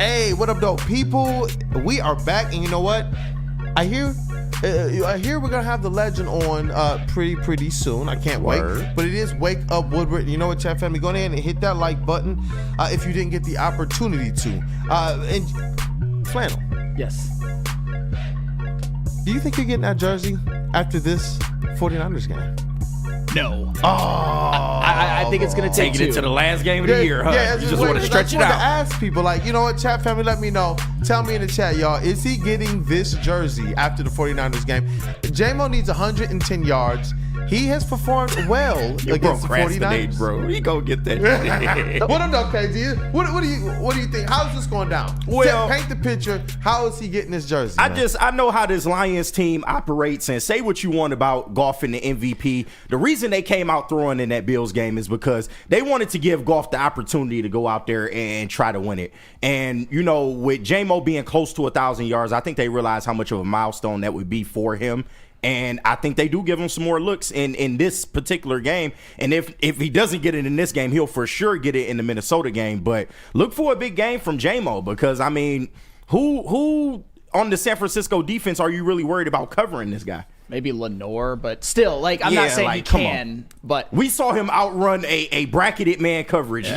Hey, what up, though, people? We are back, and you know what? I hear we're gonna have the legend on pretty soon. I can't wait. But it is Wake Up Woodward. You know what, chat family? Go ahead and hit that like button if you didn't get the opportunity to. And Flannel. Yes. Do you think you're getting that jersey after this 49ers game? No. Oh. I think it's going to take it into the last game of the year, huh? Yeah, you just want to stretch it out. I ask people, like, you know what, chat family, let me know. Tell me in the chat, y'all, is he getting this jersey after the 49ers game? J-Mo needs 110 yards. He has performed well against the 49ers. Bro. He gonna get that. What up, KD? What do you think? How's this going down? Well, paint the picture. How is he getting this jersey? I know how this Lions team operates, and say what you want about Goff and the MVP. The reason they came out throwing in that Bills game is because they wanted to give Goff the opportunity to go out there and try to win it. And you know, with J-Mo being close to 1,000 yards, I think they realized how much of a milestone that would be for him. And I think they do give him some more looks in this particular game. And if he doesn't get it in this game, he'll for sure get it in the Minnesota game. But look for a big game from J-Mo, because, I mean, who on the San Francisco defense are you really worried about covering this guy? Maybe Lenore, but still, like, I'm not saying he can, but we saw him outrun a bracketed man coverage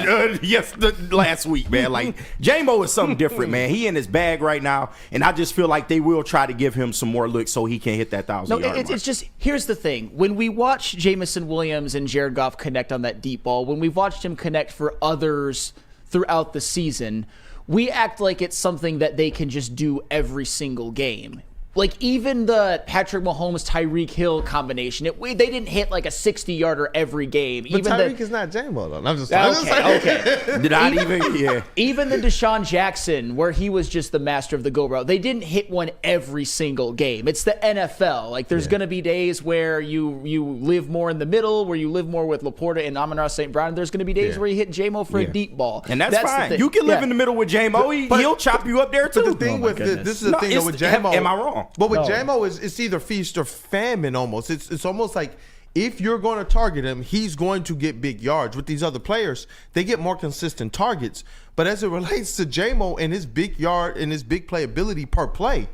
last week, man. Like, J-Mo is something different, man. He in his bag right now, and I just feel like they will try to give him some more looks so he can hit that 1,000 yard mark. It's just, here's the thing. When we watch Jameson Williams and Jared Goff connect on that deep ball, when we've watched him connect for others throughout the season, we act like it's something that they can just do every single game. Like, even the Patrick Mahomes, Tyreek Hill combination, they didn't hit like a 60-yarder every game. But even Tyreek is not J-Mo, though. I'm just okay. Yeah. Even the Deshaun Jackson, where he was just the master of the go route, they didn't hit one every single game. It's the NFL. Like, there's going to be days where you live more in the middle, where you live more with Laporta and Amon-Ra St. Brown. There's going to be days where you hit J-Mo for a deep ball. And that's fine. You can live in the middle with J-Mo. He'll chop you up there, too. But the thing this is the thing with J-Mo. Am I wrong? But with J-Mo, it's either feast or famine almost. It's almost like if you're going to target him, he's going to get big yards. With these other players, they get more consistent targets. But as it relates to J-Mo and his big yard and his big playability per play,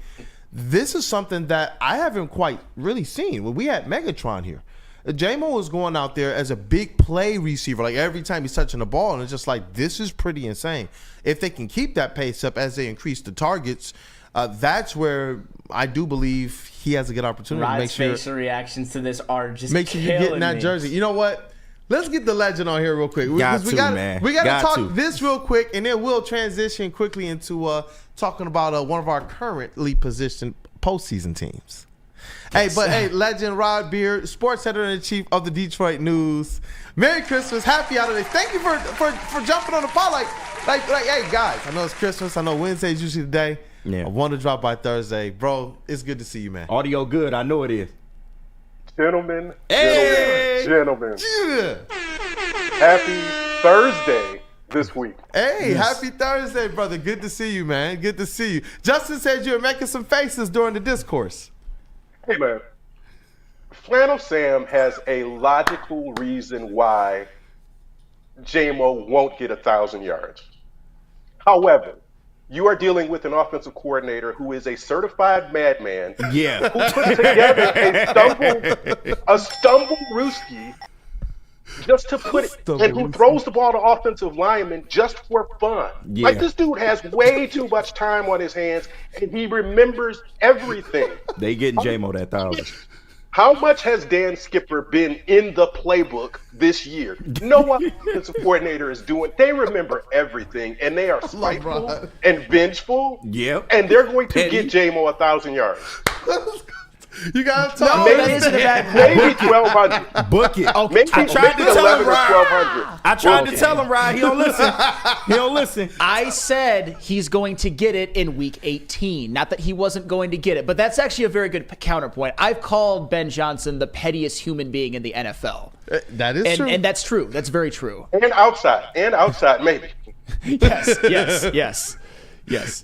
this is something that I haven't quite really seen. When we had Megatron here, J-Mo was going out there as a big play receiver, like every time he's touching the ball, and it's just like, this is pretty insane. If they can keep that pace up as they increase the targets, that's where I do believe he has a good opportunity to make sure. Facial reactions to this are just make sure you're getting that jersey. You know what? Let's get the legend on here real quick. We got to talk this real quick, and then we'll transition quickly into talking about one of our currently positioned postseason teams. Hey, legend Rod Beard, sports editor-in-chief of the Detroit News. Merry Christmas, happy holidays. Thank you for jumping on the pod. Like, hey guys, I know it's Christmas. I know Wednesday's usually the day. Yeah. I want to drop by Thursday. Bro, it's good to see you, man. Audio good. I know it is. Gentlemen. Yeah. Happy Thursday this week. Hey, happy Thursday, brother. Good to see you, man. Good to see you. Justin said you were making some faces during the discourse. Hey, man. Flannel Sam has a logical reason why J-Mo won't get 1,000 yards. However, you are dealing with an offensive coordinator who is a certified madman. Yeah. Who put together a stumble-rooski just to put it, and who throws the ball to offensive linemen just for fun. Yeah. Like, this dude has way too much time on his hands, and he remembers everything. They getting J-Mo that 1,000. How much has Dan Skipper been in the playbook this year? No one offensive coordinator is doing. They remember everything, and they are spiteful and vengeful. Yep. And they're going to get J-Mo 1,000 yards. You got to talk. No, that isn't a bad maybe 1,200. Book it. Maybe, I tried to tell him, 1,100. I tried to tell him, Ryan. He don't listen. He don't listen. I said he's going to get it in week 18. Not that he wasn't going to get it, but that's actually a very good counterpoint. I've called Ben Johnson the pettiest human being in the NFL. That is true. And that's true. That's very true. And outside, maybe. Yes.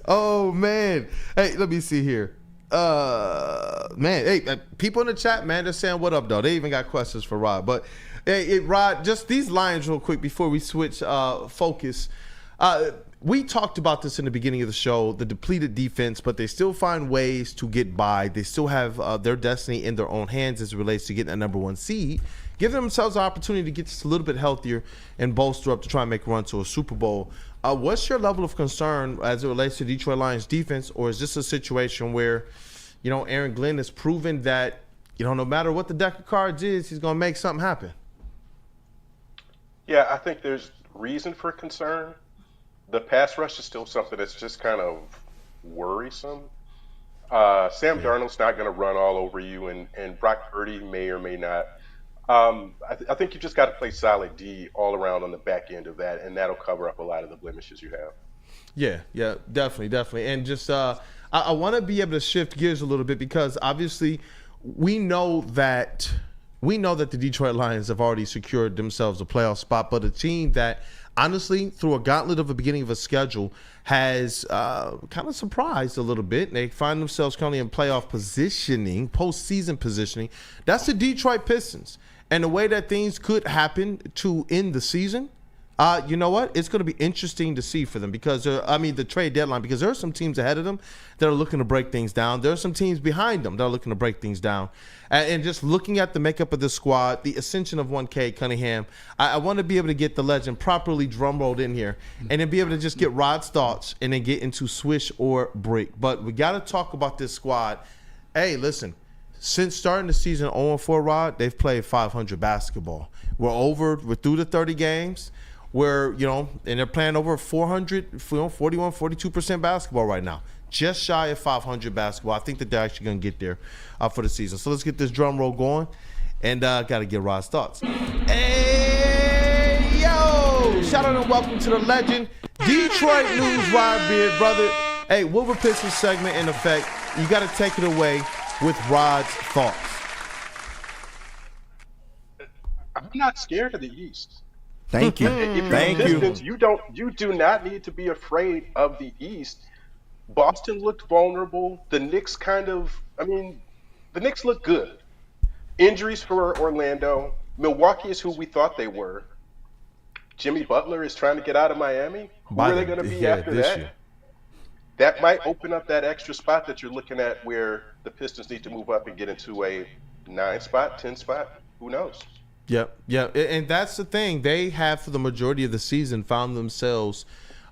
Oh, man. Hey, let me see here. People in the chat, man, they're saying what up, though. They even got questions for Rod. But, hey, Rod, just these lines real quick before we switch focus. we talked about this in the beginning of the show, the depleted defense, but they still find ways to get by. They still have their destiny in their own hands as it relates to getting a number 1 seed. Give themselves an opportunity to get just a little bit healthier and bolster up to try and make a run to a Super Bowl. What's your level of concern as it relates to Detroit Lions defense, or is this a situation where, Aaron Glenn has proven that, no matter what the deck of cards is, he's going to make something happen? Yeah, I think there's reason for concern. The pass rush is still something that's just kind of worrisome. Sam Darnold's not going to run all over you, and Brock Purdy may or may not. I think you just got to play solid D all around on the back end of that, and that'll cover up a lot of the blemishes you have. Yeah, definitely. And just I want to be able to shift gears a little bit, because obviously we know that the Detroit Lions have already secured themselves a playoff spot, but a team that honestly, through a gauntlet of a beginning of a schedule, has kind of surprised a little bit. They find themselves currently in playoff positioning, postseason positioning. That's the Detroit Pistons. And the way that things could happen to end the season, you know what? It's going to be interesting to see for them, because, the trade deadline, because there are some teams ahead of them that are looking to break things down. There are some teams behind them that are looking to break things down. And just looking at the makeup of the squad, the ascension of one Cade Cunningham, I want to be able to get the legend properly drumrolled in here, and then be able to just get Rod's thoughts and then get into swish or break. But we got to talk about this squad. Hey, listen. Since starting the season 0-4, Rod, they've played 500 basketball. We're through the 30 games. And they're playing over 400, 41, 42% basketball right now. Just shy of 500 basketball. I think that they're actually going to get there for the season. So let's get this drum roll going, and got to get Rod's thoughts. Hey, yo! Shout out and welcome to the legend, Detroit News, Rod Beard, brother. Hey, Woodward Pistons segment in effect. You got to take it away with Rod's thoughts. I'm not scared of the East. Thank you. Thank Pistons, you do not need to be afraid of the East. Boston looked vulnerable. The Knicks the Knicks look good. Injuries for Orlando. Milwaukee is who we thought they were. Jimmy Butler is trying to get out of Miami. Who are they going to be after that? Year. That might open up that extra spot that you're looking at, where the Pistons need to move up and get into a 9 spot, 10 spot. Who knows? Yep. And that's the thing. They have, for the majority of the season, found themselves,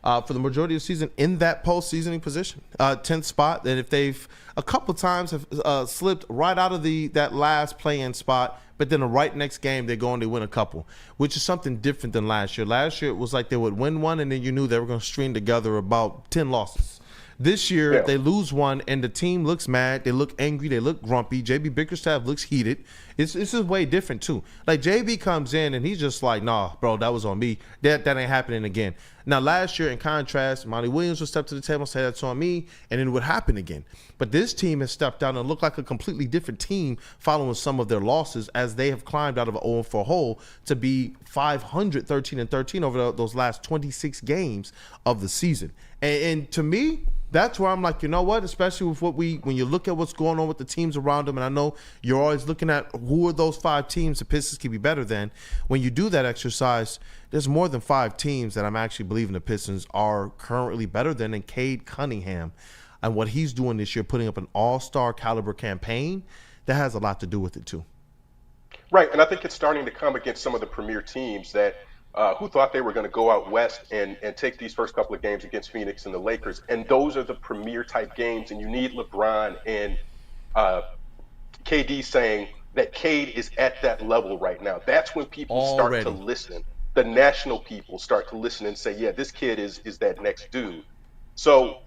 in that postseason position, 10th spot. And if they've a couple times have slipped right out of that last play-in spot, but then the right next game they go and they win a couple, which is something different than last year. Last year it was like they would win one and then you knew they were going to string together about 10 losses. This year, They lose one, and the team looks mad. They look angry. They look grumpy. BIckerstaff looks heated. This is way different, too. Like, JB comes in, and he's just like, nah, bro, that was on me. That ain't happening again. Now, last year, in contrast, Monty Williams would step to the table and say that's on me, and then it would happen again. But this team has stepped down and looked like a completely different team following some of their losses, as they have climbed out of an 0-4 hole to be 500, 13-13 over those last 26 games of the season. And to me, that's where I'm like, you know what? Especially with when you look at what's going on with the teams around them, and I know you're always looking at who are those 5 teams the Pistons can be better than. When you do that exercise, there's more than 5 teams that I'm actually believing the Pistons are currently better than. And Cade Cunningham and what he's doing this year, putting up an all-star caliber campaign, that has a lot to do with it too. Right, and I think it's starting to come against some of the premier teams that who thought they were going to go out west and take these first couple of games against Phoenix and the Lakers. And those are the premier type games, and you need LeBron and KD saying that Cade is at that level right now. That's when people start to listen. The national people start to listen and say, yeah, this kid is that next dude. So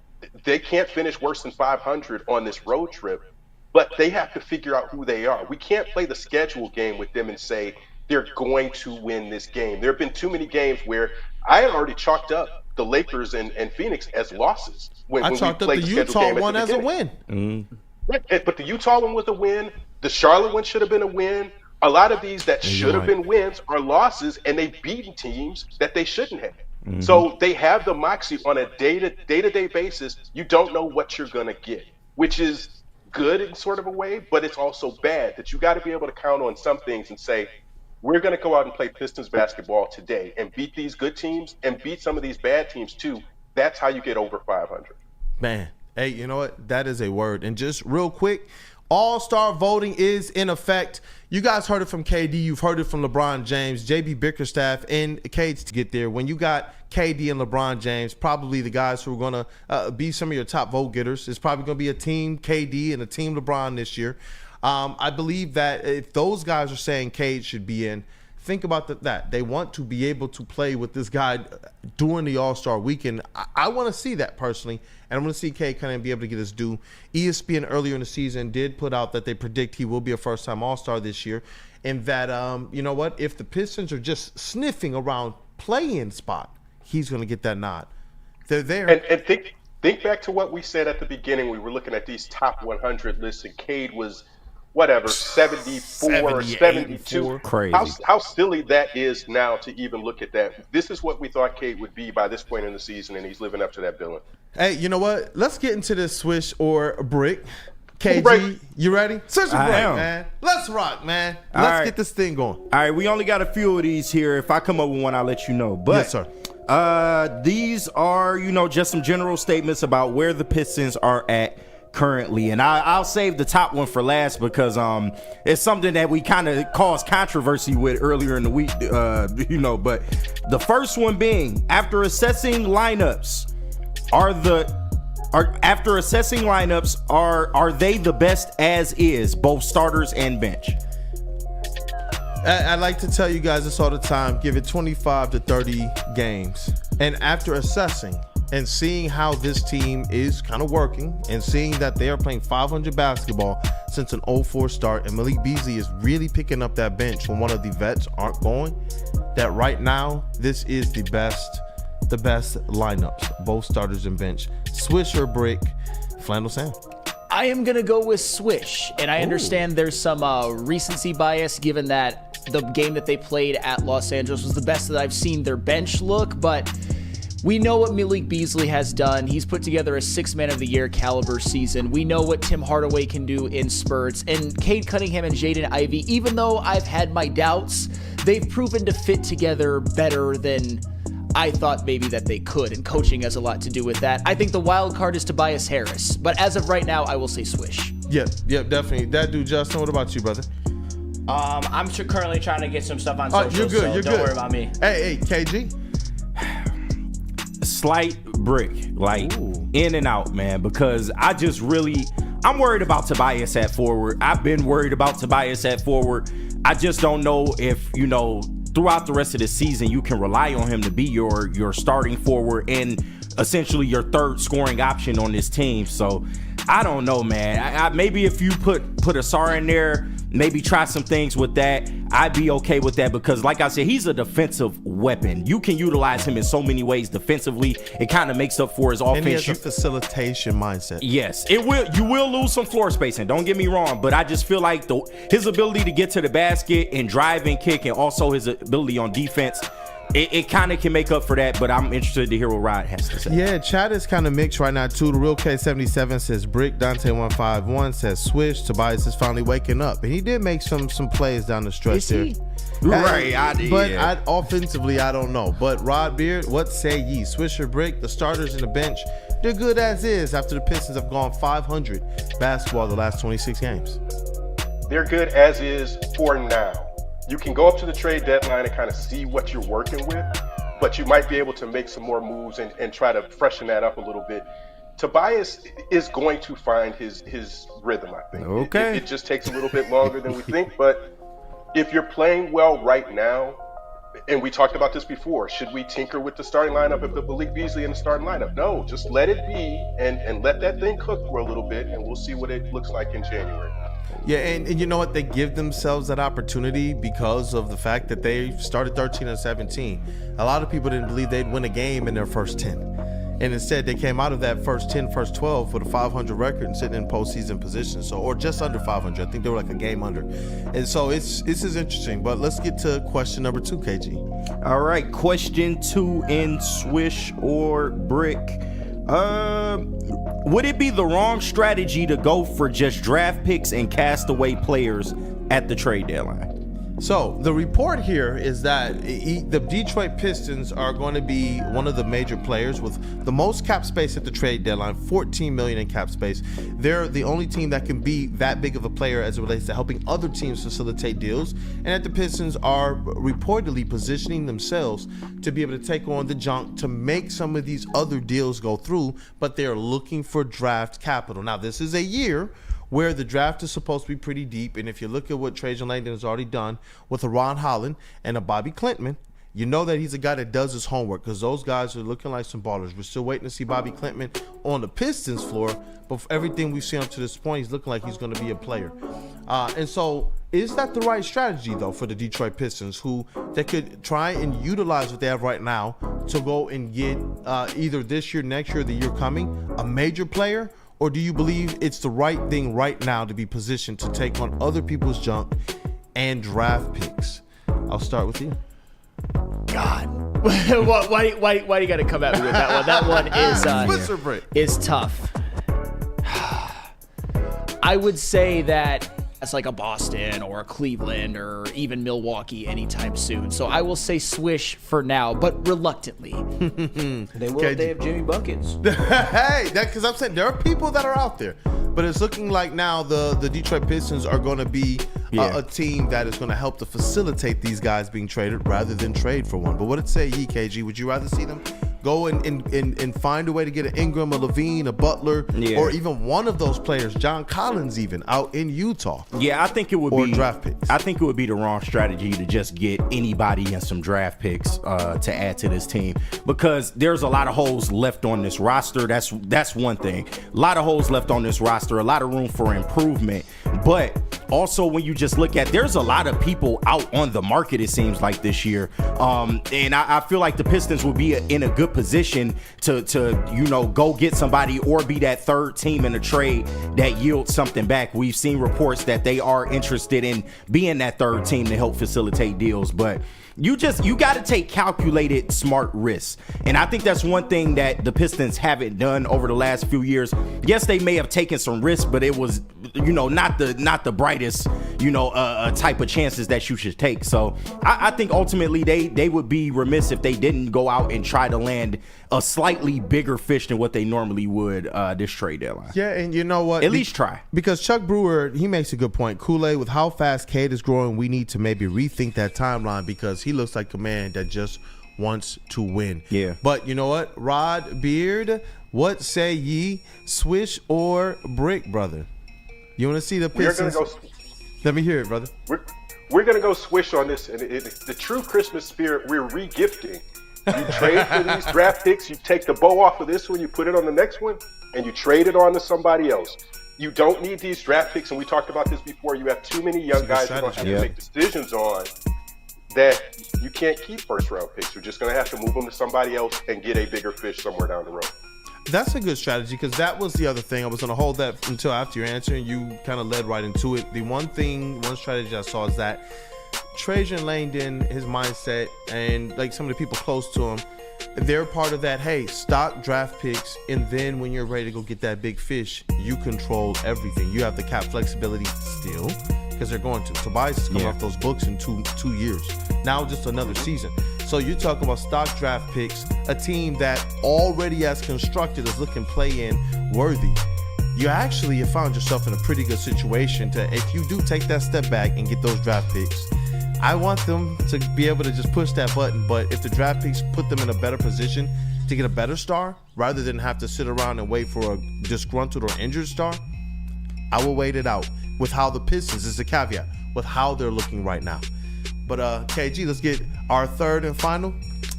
they can't finish worse than 500 on this road trip, but they have to figure out who they are. We can't play the schedule game with them and say they're going to win this game. There have been too many games where I had already chalked up the Lakers and Phoenix as losses. I chalked up the Utah one as a win. Right, but the Utah one was a win. The Charlotte one should have been a win. A lot of these that should have been wins are losses, and they've beaten teams that they shouldn't have. Mm-hmm. So they have the moxie on a day-to-day basis. You don't know what you're going to get, which is good in sort of a way, but it's also bad that you got to be able to count on some things and say, we're going to go out and play Pistons basketball today and beat these good teams and beat some of these bad teams too, That's how you get over 500. Man, hey, you know what? That is a word. And just real quick, all-star voting is in effect. You guys heard it from KD. You've heard it from LeBron James, JB Bickerstaff, and Cade to get there. When you got KD and LeBron James, probably the guys who are going to be some of your top vote getters. It's probably going to be a team KD and a team LeBron this year. I believe that if those guys are saying Cade should be in, think about that. They want to be able to play with this guy during the All-Star weekend. I want to see that personally, and I want to see Cade kind of be able to get his due. ESPN earlier in the season did put out that they predict he will be a first-time All-Star this year, and that, you know what, if the Pistons are just sniffing around play-in spot, he's going to get that nod. They're there. And think back to what we said at the beginning. We were looking at these top 100 lists, and Cade was – whatever, 74 or 72. Crazy. How silly that is now to even look at that. This is what we thought Cade would be by this point in the season, and he's living up to that billing. Hey, you know what? Let's get into this swish or brick. KG, Right. you ready? Switch or I brick, am. man. Let's rock, man. All Let's right. get this thing going. All right, we only got a few of these here. If I come up with one, I'll let you know. But Yes, sir. These are, just some general statements about where the Pistons are at currently, and I'll save the top one for last because it's something that we kind of caused controversy with earlier in the week, but the first one being, after assessing lineups, are they the best as is, both starters and bench? I like to tell you guys this all the time. Give it 25 to 30 games. And after assessing and seeing how this team is kind of working and seeing that they are playing 500 basketball since an 0-4 start, and Malik Beasley is really picking up that bench when one of the vets aren't going, that right now this is the best lineups, both starters and bench. Swish or brick, Flannel Sam. I am going to go with Swish, and I understand there's some recency bias given that the game that they played at Los Angeles was the best that I've seen their bench look, but we know what Malik Beasley has done. He's put together a 6 Man of the Year caliber season. We know what Tim Hardaway can do in spurts. And Cade Cunningham and Jaden Ivey, even though I've had my doubts, they've proven to fit together better than I thought maybe that they could. And coaching has a lot to do with that. I think the wild card is Tobias Harris. But as of right now, I will say Swish. Yep, definitely. That dude, Justin, what about you, brother? I'm currently trying to get some stuff on social, you're good, so you're don't good. worry about me. Hey, KG. Slight brick, in and out, man, because I'm worried about Tobias at forward. I've been worried about Tobias at forward. I just don't know if, throughout the rest of the season, you can rely on him to be your starting forward and essentially your third scoring option on this team. So I don't know, man. Maybe if you put Asar in there, maybe try some things with that, I'd be okay with that because, like I said, he's a defensive weapon. You can utilize him in so many ways defensively. It kind of makes up for his offense. And he has a facilitation mindset. Yes, it will. You will lose some floor spacing. Don't get me wrong, but I just feel like his ability to get to the basket and drive and kick, and also his ability on defense, it kind of can make up for that. But I'm interested to hear what Rod has to say. Yeah, chat is kind of mixed right now too. The Real K77 says brick. Dante151 says swish. Tobias is finally waking up, and he did make some plays down the stretch Is there. he? Right, offensively, I don't know. But Rod Beard, what say ye? Swish or brick? The starters and the bench, they're good as is after the Pistons have gone 500 basketball the last 26 games. They're good as is for now. You can go up to the trade deadline and kind of see what you're working with, but you might be able to make some more moves and try to freshen that up a little bit. Tobias is going to find his rhythm, I think. Okay. It just takes a little bit longer than we think, but if you're playing well right now, and we talked about this before, should we tinker with the starting lineup if the Malik Beasley in the starting lineup? No, just let it be and let that thing cook for a little bit, and we'll see what it looks like in January. Yeah, and you know what? They give themselves that opportunity because of the fact that they started 13 and 17. A lot of people didn't believe they'd win a game in their first 10. And instead, they came out of that first 10, first 12 with a 500 record and sitting in postseason position. So, or just under 500. I think they were like a game under. And so this is interesting. But let's get to question number 2, KG. All right, question 2 in swish or brick. Would it be the wrong strategy to go for just draft picks and castaway players at the trade deadline? So the report here is that the Detroit Pistons are going to be one of the major players with the most cap space at the trade deadline, $14 million in cap space. They're the only team that can be that big of a player as it relates to helping other teams facilitate deals, and that the Pistons are reportedly positioning themselves to be able to take on the junk to make some of these other deals go through, but they're looking for draft capital. Now, this is a year where the draft is supposed to be pretty deep, and if you look at what Trajan Langdon has already done with a Ron Holland and a Bobby Klintman, you know that he's a guy that does his homework, because those guys are looking like some ballers. We're still waiting to see Bobby Klintman on the Pistons floor, but for everything we've seen up to this point, he's looking like he's going to be a player. And so is that the right strategy, though, for the Detroit Pistons, who they could try and utilize what they have right now to go and get either this year, next year, or the year coming, a major player? Or do you believe it's the right thing right now to be positioned to take on other people's junk and draft picks? I'll start with you. God. why do you got to come at me with that one? That one is tough. I would say that it's like a Boston or a Cleveland or even Milwaukee anytime soon. So I will say Swish for now, but reluctantly. They will if they have Jimmy Buckets. Hey, because I'm saying there are people that are out there, but it's looking like now the Detroit Pistons are going to be a team that is going to help to facilitate these guys being traded rather than trade for one. But what did say ye, KG? Would you rather see them go and find a way to get an Ingram, a Levine, a Butler, or even one of those players, John Collins, even out in Utah? Yeah, I think it would be draft picks. I think it would be the wrong strategy to just get anybody and some draft picks to add to this team, because there's a lot of holes left on this roster. That's one thing. A lot of holes left on this roster, a lot of room for improvement. But also, when you just look at, there's a lot of people out on the market, it seems like, this year. And I feel like the Pistons will be in a good position to go get somebody or be that third team in a trade that yields something back. We've seen reports that they are interested in being that third team to help facilitate deals, but you got to take calculated, smart risks. And I think that's one thing that the Pistons haven't done over the last few years. Yes, they may have taken some risks, but it was, not the brightest, type of chances that you should take. So I think ultimately they would be remiss if they didn't go out and try to land a slightly bigger fish than what they normally would this trade deadline. Yeah, and you know what? At least try. Because Chuck Brewer, he makes a good point. Kool-Aid, with how fast Cade is growing, we need to maybe rethink that timeline, because he looks like a man that just wants to win. Yeah. But you know what? Rod Beard, what say ye? Swish or Brick, brother? You want to see the Pistons? Let me hear it, brother. We're going to go Swish on this. And the true Christmas spirit, we're re-gifting. You trade for these draft picks, you take the bow off of this one, you put it on the next one, and you trade it on to somebody else. You don't need these draft picks, and we talked about this before. You have too many young guys you're going to have to make decisions on that you can't keep first-round picks. You're just going to have to move them to somebody else and get a bigger fish somewhere down the road. That's a good strategy, because that was the other thing. I was going to hold that until after your answer, and you kind of led right into it. The one strategy I saw is that Trajan Langdon, his mindset, and like some of the people close to him, they're part of that, hey, stock draft picks, and then when you're ready to go get that big fish, you control everything. You have the cap flexibility still, because they're going to. Tobias is coming off those books in two years. Now just another season. So you're talking about stock draft picks, a team that already has constructed is looking play-in worthy. You actually have found yourself in a pretty good situation to, if you do take that step back and get those draft picks, I want them to be able to just push that button, but if the draft picks put them in a better position to get a better star, rather than have to sit around and wait for a disgruntled or injured star, I will wait it out with how the Pistons, is the caveat, with how they're looking right now. But KG, let's get our third and final.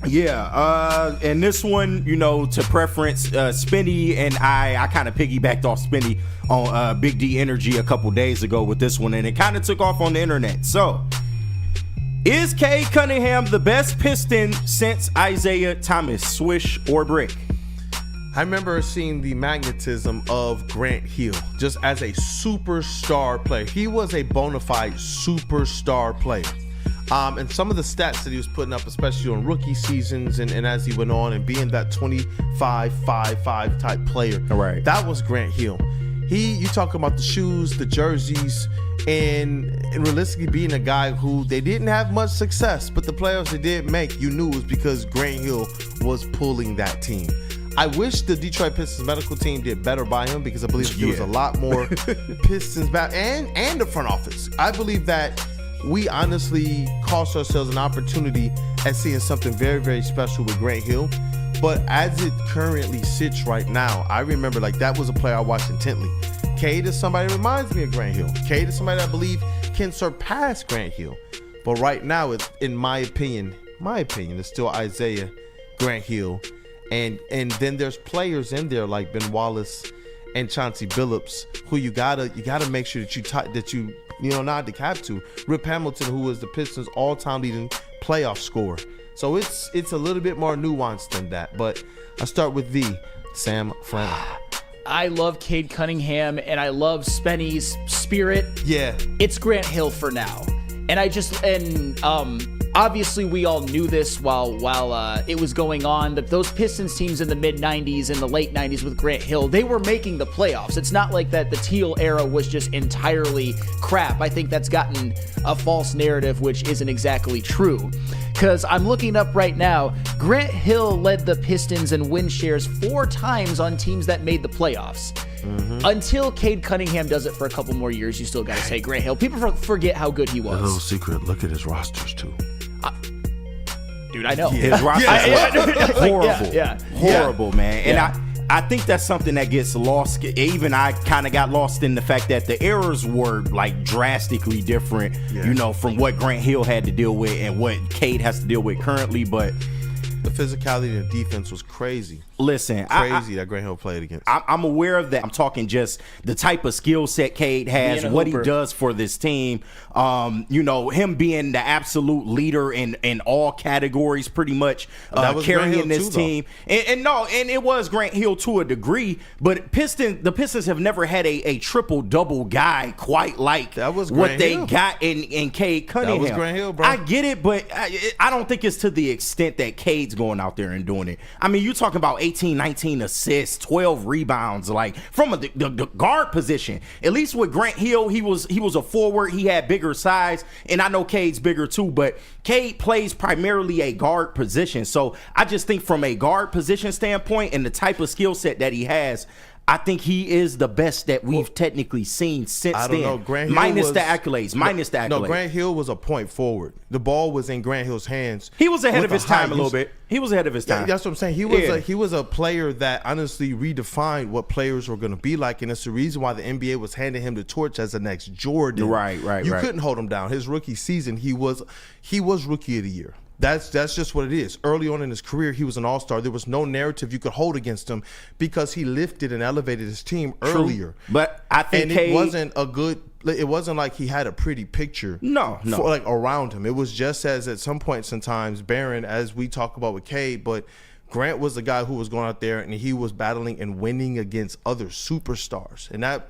Yeah, and this one, to preference, Spinny and I kind of piggybacked off Spinny on Big D Energy a couple days ago with this one, and it kind of took off on the internet. So, is Cade Cunningham the best Piston since Isaiah Thomas? Swish or Brick? I remember seeing the magnetism of Grant Hill just as a superstar player. He was a bona fide superstar player. And some of the stats that he was putting up, especially on rookie seasons and as he went on and being that 25-5-5 type player, right, that was Grant Hill. You talk about the shoes, the jerseys, and realistically being a guy who they didn't have much success, but the playoffs they did make, you knew it was because Grant Hill was pulling that team. I wish the Detroit Pistons medical team did better by him, because I believe there was a lot more Pistons back and the front office. I believe that we honestly cost ourselves an opportunity at seeing something very, very special with Grant Hill. But as it currently sits right now, I remember that was a player I watched intently. Cade is somebody that reminds me of Grant Hill. Cade is somebody that I believe can surpass Grant Hill. But right now, in my opinion, it's still Isaiah, Grant Hill, and then there's players in there like Ben Wallace and Chauncey Billups, who you gotta make sure that you nod the cap to. Rip Hamilton, who was the Pistons' all-time leading playoff scorer. So it's a little bit more nuanced than that. But I start with Sam Flannel. I love Cade Cunningham, and I love Spenny's spirit. Yeah. It's Grant Hill for now. And obviously we all knew this while it was going on, that those Pistons teams in the mid-90s and the late 90s with Grant Hill, they were making the playoffs. It's not like that the Teal era was just entirely crap. I think that's gotten a false narrative, which isn't exactly true. Because I'm looking up right now, Grant Hill led the Pistons in win shares 4 times on teams that made the playoffs. Mm-hmm. Until Cade Cunningham does it for a couple more years, you still got to say Grant Hill. People forget how good he was. A little secret, look at his rosters too. Dude, I know. His roster horrible. Yeah. Horrible, man. And Yeah. I think that's something that gets lost. Even I kind of got lost in the fact that the errors were drastically different, from what Grant Hill had to deal with and what Cade has to deal with currently. But the physicality of the defense was crazy. Listen, that Grant Hill played against. I'm aware of that. I'm talking just the type of skill set Cade has, what he does for this team. Him being the absolute leader in all categories, pretty much carrying this team. And it was Grant Hill to a degree, but the Pistons have never had a triple double guy quite like that was what they Hill. got in Cade Cunningham. That was Grant Hill, bro. I get it, but I don't think it's to the extent that Cade's going out there and doing it. I mean, you talking about 18, 19 assists, 12 rebounds, from the guard position. At least with Grant Hill, he was a forward. He had bigger size, and I know Cade's bigger too, but Cade plays primarily a guard position. So I just think from a guard position standpoint and the type of skill set that he has, I think he is the best that we've technically seen since I don't then. know. Grant Hill minus the accolades. No, Grant Hill was a point forward. The ball was in Grant Hill's hands. He was ahead of his time a little bit. He was ahead of his time. Yeah, that's what I'm saying. He was a player that honestly redefined what players were going to be like, and it's the reason why the NBA was handing him the torch as the next Jordan. Right. You couldn't hold him down. His rookie season, he was Rookie of the Year. That's just what it is. Early on in his career, he was an all-star. There was no narrative you could hold against him because he lifted and elevated his team earlier. But I think it wasn't like he had a pretty picture around him. It was just as at some points in times, Barron, as we talk about with Cade, but Grant was the guy who was going out there and he was battling and winning against other superstars. And I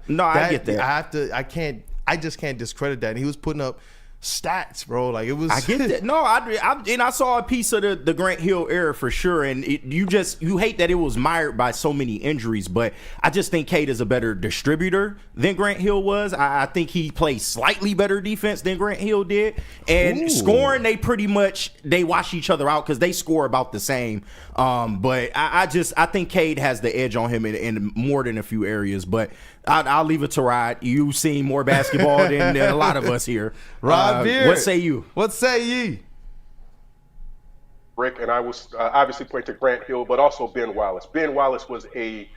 get that. I just can't discredit that. And he was putting up stats, bro. It was. I get that. No, I saw a piece of the Grant Hill era for sure, and you hate that it was mired by so many injuries, but I just think Cade is a better distributor than Grant Hill was. I think he plays slightly better defense than Grant Hill did, and scoring they wash each other out because they score about the same. But I think Cade has the edge on him in more than a few areas, but. I'll leave it to Rod. You've seen more basketball than a lot of us here. Rod Beard. What say you? What say ye? Rick, and I was obviously pointing to Grant Hill, but also Ben Wallace. Ben Wallace was a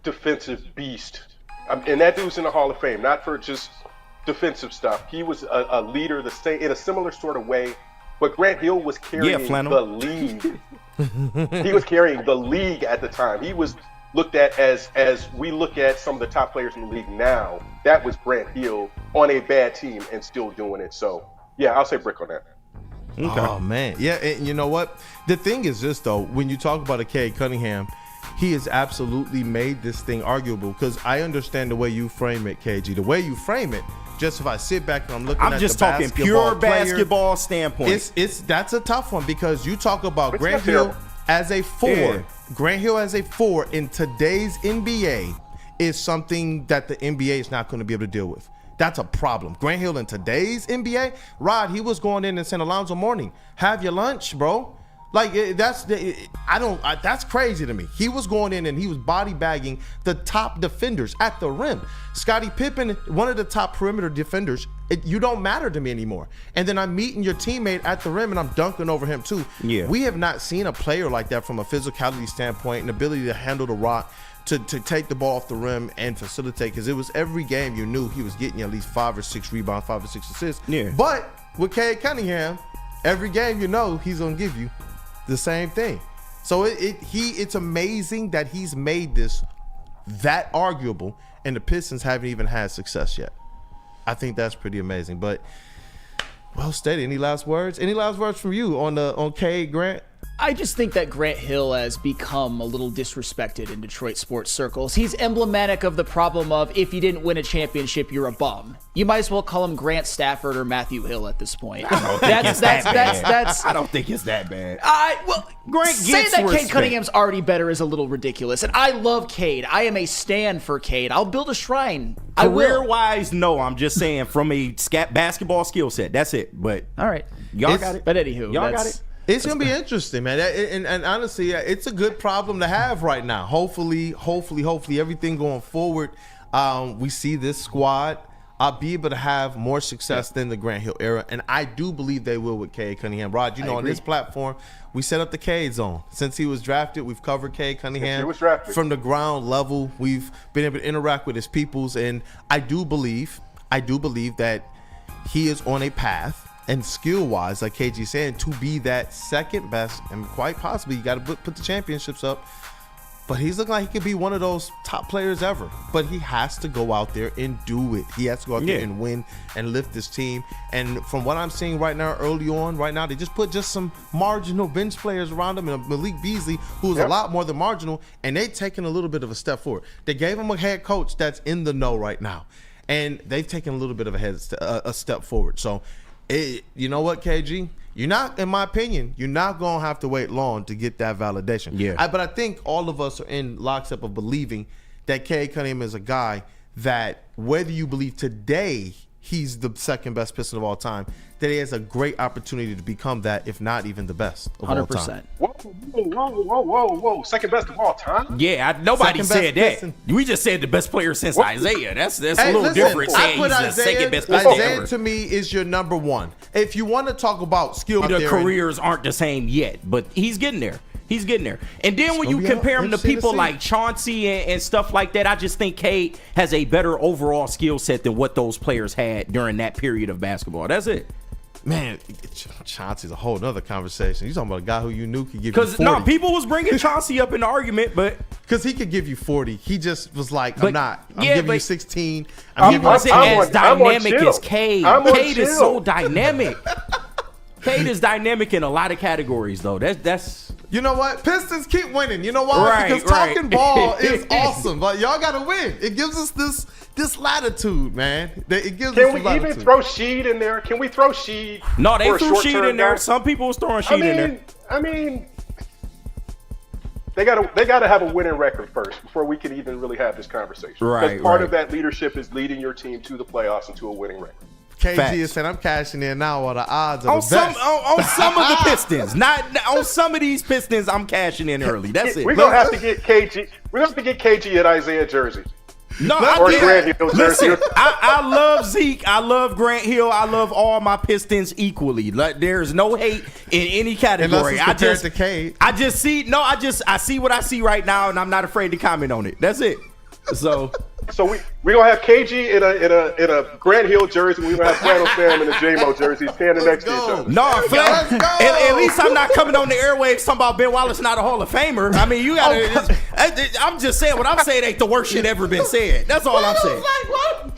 defensive beast. And that dude's in the Hall of Fame, not for just defensive stuff. He was a leader in a similar sort of way, but Grant Hill was carrying the league. He was carrying the league at the time. He was looked at as we look at some of the top players in the league now. That was Grant Hill on a bad team and still doing it. So, yeah, I'll say brick on that. Okay. Oh, man. Yeah, and you know what? The thing is this, though. When you talk about a Cade Cunningham, he has absolutely made this thing arguable because I understand the way you frame it, KG. The way you frame it, just if I sit back and I'm looking at just the talking pure basketball standpoint. That's a tough one because you talk about Grant Hill as a 4. Yeah. Grant Hill as a 4 in today's NBA is something that the NBA is not going to be able to deal with. That's a problem. Grant Hill in today's NBA, Rod, he was going in and saying, Alonzo Mourning, have your lunch, bro. Like, that's crazy to me. He was going in and he was body bagging the top defenders at the rim. Scottie Pippen, one of the top perimeter defenders, you don't matter to me anymore. And then I'm meeting your teammate at the rim and I'm dunking over him too. Yeah. We have not seen a player like that from a physicality standpoint and ability to handle the rock, to take the ball off the rim and facilitate, because it was every game you knew he was getting at least 5 or 6 rebounds, 5 or 6 assists. Yeah. But with Cade Cunningham, every game you know he's going to give you the same thing. So it's amazing that he's made this that arguable, and the Pistons haven't even had success yet. I think that's pretty amazing. But well stated. Any last words? Any last words from you on Cade, Grant? I just think that Grant Hill has become a little disrespected in Detroit sports circles. He's emblematic of the problem of, if you didn't win a championship, you're a bum. You might as well call him Grant Stafford or Matthew Hill at this point. I don't think it's that bad. I don't think it's that bad. Grant saying that Cade Cunningham's already better is a little ridiculous. And I love Cade. I am a stan for Cade. I'll build a shrine. Career-wise, no. I'm just saying from a basketball skill set. That's it. But all right, y'all got it. But anywho, y'all got it. It's going to be interesting, man. And honestly, it's a good problem to have right now. Hopefully, everything going forward, we see this squad be able to have more success than the Grant Hill era. And I do believe they will with Cade Cunningham. Rod, on this platform, we set up the Cade zone. Since he was drafted, we've covered Cade Cunningham from the ground level. We've been able to interact with his peoples. And I do believe that he is on a path, and skill-wise, like KG saying, to be that second best, and quite possibly you got to put the championships up. But he's looking like he could be one of those top players ever. But he has to go out there and do it. He has to go out there and win and lift this team. And from what I'm seeing right now, they just put some marginal bench players around him, and Malik Beasley, who's a lot more than marginal, and they've taken a little bit of a step forward. They gave him a head coach that's in the know right now, and they've taken a little bit of a step forward. So, you know what, KG? You're not, in my opinion, you're not going to have to wait long to get that validation. Yeah. But I think all of us are in lockstep of believing that Cade Cunningham is a guy that, whether you believe today he's the second best Piston of all time, that he has a great opportunity to become that, if not even the best of 100%. All time. Whoa. Second best of all time? Yeah, nobody said that. Piston. We just said the best player since Isaiah. That's a little different saying he's the second best Piston Isaiah ever. To me is your number one. If you want to talk about skill, the careers aren't the same yet, but he's getting there. He's getting there. And then when you compare him to people like Chauncey and stuff like that, I just think Cade has a better overall skill set than what those players had during that period of basketball. That's it. Man, Chauncey's a whole nother conversation. You're talking about a guy who you knew could give you 40. No, people was bringing Chauncey up in the argument, but because he could give you 40, he just was like, I'm giving you 16. He wasn't as dynamic as Cade. Cade is so dynamic. Cade is dynamic in a lot of categories, though. That's. You know what? Pistons keep winning. You know why? Because talking ball is awesome, but y'all got to win. It gives us this latitude, man. It gives Can us we latitude. even throw Sheed in there? Can we throw Sheed? No, they threw Sheed in there. Some people was throwing Sheed in there. I mean, they gotta have a winning record first before we can even really have this conversation. Because part of that leadership is leading your team to the playoffs and to a winning record. KG is saying I'm cashing in now while the odds are the best. On some of the Pistons, not on some of these Pistons. I'm cashing in early. That's it. We're gonna have to get KG. We're gonna have to get KG at Isaiah jersey. No, Grant Hill listen. I love Zeke. I love Grant Hill. I love all my Pistons equally. Like, there's no hate in any category. I just see what I see right now, and I'm not afraid to comment on it. That's it. So we're gonna have KG in a Grant Hill jersey. We're gonna have Flannel Sam in a JMO jersey standing next to each other. No, at least I'm not coming on the airwaves talking about Ben Wallace not a Hall of Famer. I mean, you gotta. I'm just saying what I'm saying ain't the worst shit ever been said. That's all I'm saying.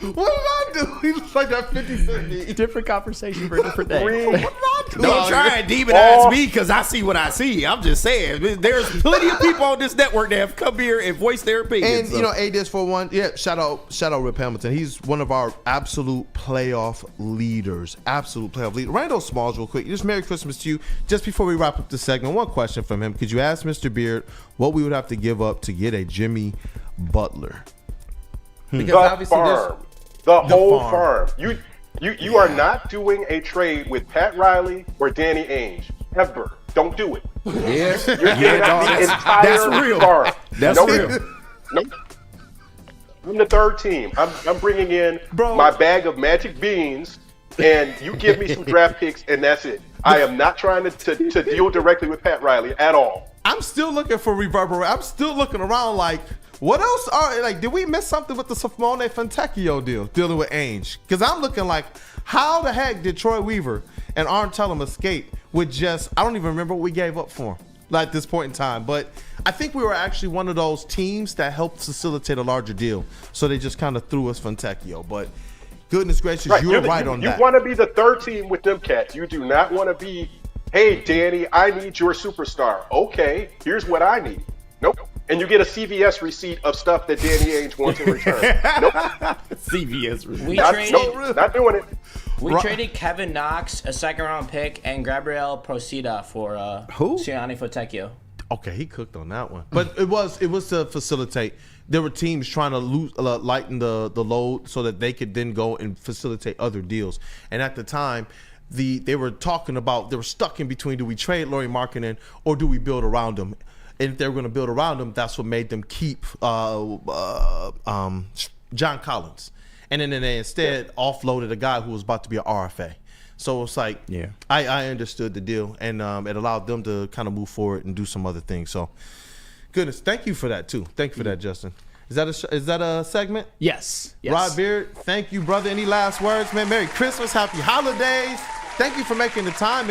What did I do? He looks like that 50-50. Different conversation for a different day. What did I do? Don't try and demonize me because I see what I see. I'm just saying there's plenty of people on this network that have come here and voiced their opinions. And A-41, shout out Rip Hamilton. He's one of our absolute playoff leaders. Randall Smalls, real quick. Just Merry Christmas to you. Just before we wrap up the segment, one question from him. Could you ask Mr. Beard what we would have to give up to get a Jimmy Butler? Because The obviously farm. The whole farm. farm. You are not doing a trade with Pat Riley or Danny Ainge. Ever. Don't do it. Yeah. You're giving up the entire that's real. farm. That's Nope. real. Nope. I'm the third team. I'm bringing in Bro. my bag of magic beans, and you give me some draft picks, and that's it. I am not trying to deal directly with Pat Riley at all. I'm still looking for reverberation. I'm still looking around like, what else did we miss something with the Simone Fontecchio deal, dealing with Ainge? Because I'm looking like, how the heck did Troy Weaver and Arn Tellem escape with just, I don't even remember what we gave up for him at this point in time. But I think we were actually one of those teams that helped facilitate a larger deal. So they just kind of threw us Fontecchio. But goodness gracious, you're right on that. You want to be the third team with them cats. You do not want to be, hey, Danny, I need your superstar. Okay, here's what I need. Nope. And you get a CVS receipt of stuff that Danny Ainge wants in return. Nope. CVS. Not doing it. We traded Kevin Knox, a second-round pick, and Gabriel Procida for Who? Gianni Fontecchio. Okay, he cooked on that one. But it was to facilitate. There were teams trying to lighten the load so that they could then go and facilitate other deals. And at the time, they were talking about, they were stuck in between, do we trade Lauri Markkanen or do we build around him? And if they were going to build around him, that's what made them keep John Collins. And then they instead offloaded a guy who was about to be an RFA. So it's like, yeah, I understood the deal, and it allowed them to kind of move forward and do some other things. So, goodness, thank you for that too. Thank you for that, Justin. Is that a segment? Yes. Rod Beard, thank you, brother. Any last words, man? Merry Christmas, happy holidays. Thank you for making the time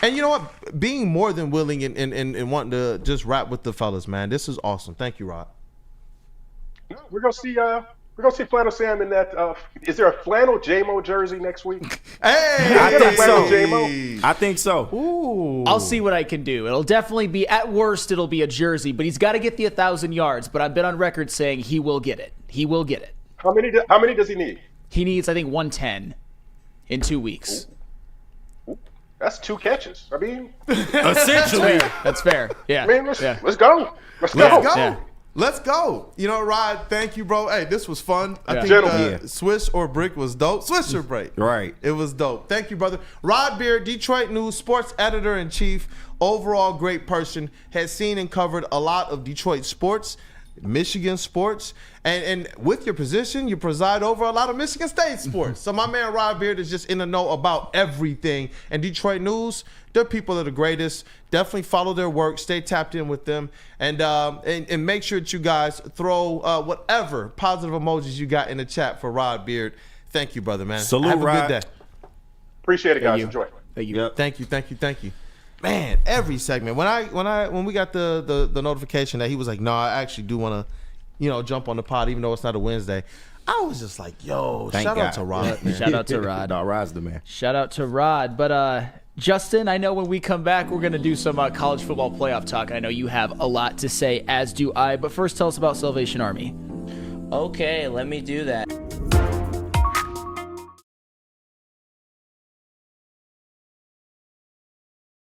and you know what? Being more than willing and wanting to just rap with the fellas, man. This is awesome. Thank you, Rod. We're gonna see Flannel Sam in that. Is there a flannel JMO jersey next week? Hey, I think so. Ooh. I'll see what I can do. It'll definitely be, at worst, it'll be a jersey, but he's got to get the 1,000 yards. But I've been on record saying he will get it. He will get it. How many does he need? He needs, I think, 110 in 2 weeks. Ooh. That's 2 catches. I mean, Essentially. That's fair. Yeah. I mean, let's go. Let's go. Yeah. Let's go. You know, Rod, thank you, bro. Hey, this was fun. I think Gentlemen. Swish or Brick was dope. Swish or Break. Right. It was dope. Thank you, brother. Rod Beard, Detroit News sports editor-in-chief, overall great person, has seen and covered a lot of Detroit sports, Michigan sports, and with your position, you preside over a lot of Michigan State sports. So my man Rod Beard is just in the know about everything. And Detroit News, they're people of the greatest. Definitely follow their work, stay tapped in with them, and make sure that you guys throw whatever positive emojis you got in the chat for Rod Beard. Thank you, brother, man. Salute, Have a Rod. good day. Appreciate it, guys. you. Enjoy. Thank you. Yep. Thank you. Man, every segment. When we got the notification that he was like, no, I actually do want to, jump on the pod, even though it's not a Wednesday. I was just like, yo, Thank shout God. out to Rod, man. Shout out to Rod. No, Rod's the man. Shout out to Rod. But Justin, I know when we come back, we're going to do some college football playoff talk. I know you have a lot to say, as do I. But first, tell us about Salvation Army. Okay, let me do that.